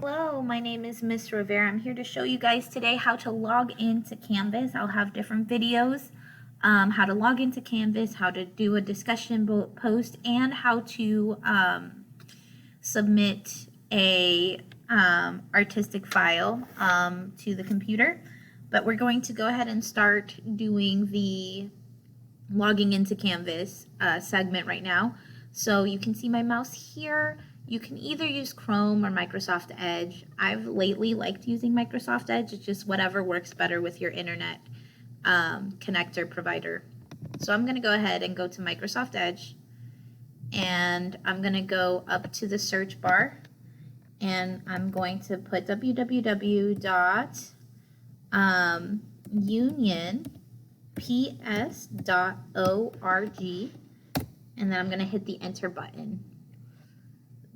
Hello, my name is Miss Rivera. I'm here to show you guys today how to log into Canvas. I'll have different videos, how to log into Canvas, how to do a discussion post, and how to submit a artistic file to the computer. But we're going to go ahead and start doing the logging into Canvas segment right now. So you can see my mouse here. You can either use Chrome or Microsoft Edge. I've lately liked using Microsoft Edge. It's just whatever works better with your internet connector provider. So I'm going to go ahead and go to Microsoft Edge, and I'm going to go up to the search bar, and I'm going to put www.unionps.org, and then I'm going to hit the enter button.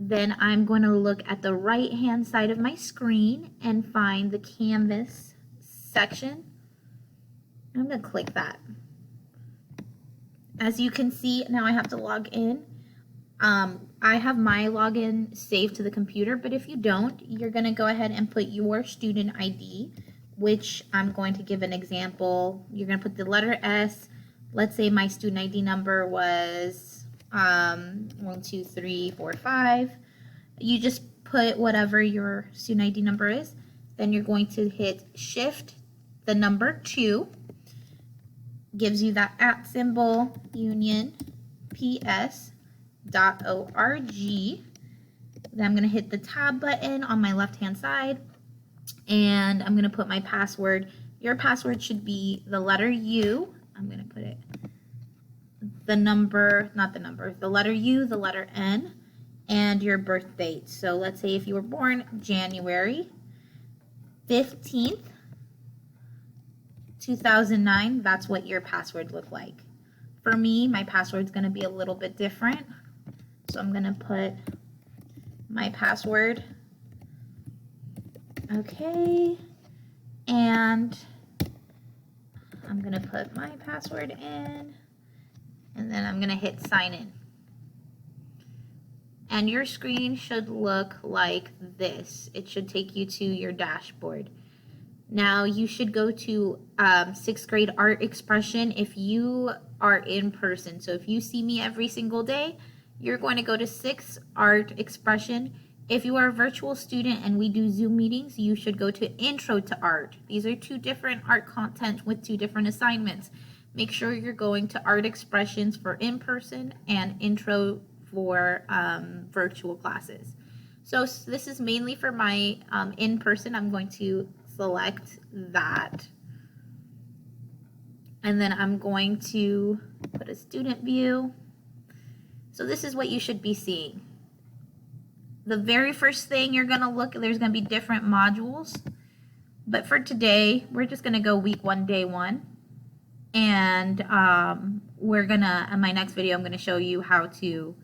Then I'm going to look at the right hand side of my screen and find the Canvas section. I'm going to click that. As you can see, now I have to log in. I have my login saved to the computer, but if you don't, you're going to go ahead and put your student ID, which I'm going to give an example. You're going to put the letter S. Let's say my student ID number was 1, 2, 3, 4, 5. You just put whatever your student ID number is. Then you're going to hit Shift, the number 2, gives you that @ symbol, unionps.org. Then I'm going to hit the tab button on my left hand side, and I'm going to put my password. Your password should be the letter U. I'm going to put it the letter U, the letter N, and your birth date. So let's say if you were born January 15th, 2009, that's what your password looked like. For me, my password's going to be a little bit different. So I'm going to put my password. Okay. And I'm going to put my password in. And then I'm going to hit sign in. And your screen should look like this. It should take you to your dashboard. Now you should go to 6th grade art expression if you are in person. So if you see me every single day, you're going to go to 6th art expression. If you are a virtual student and we do Zoom meetings, you should go to intro to art. These are 2 different art content with 2 different assignments. Make sure you're going to art expressions for in-person and intro for virtual classes. So this is mainly for my in-person. I'm going to select that. And then I'm going to put a student view. So this is what you should be seeing. The very first thing you're going to look, there's going to be different modules. But for today, we're just going to go week 1, day 1. And we're gonna, in my next video, I'm gonna show you how to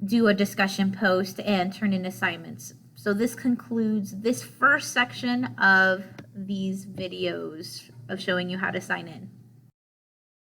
do a discussion post and turn in assignments. So this concludes this first section of these videos of showing you how to sign in.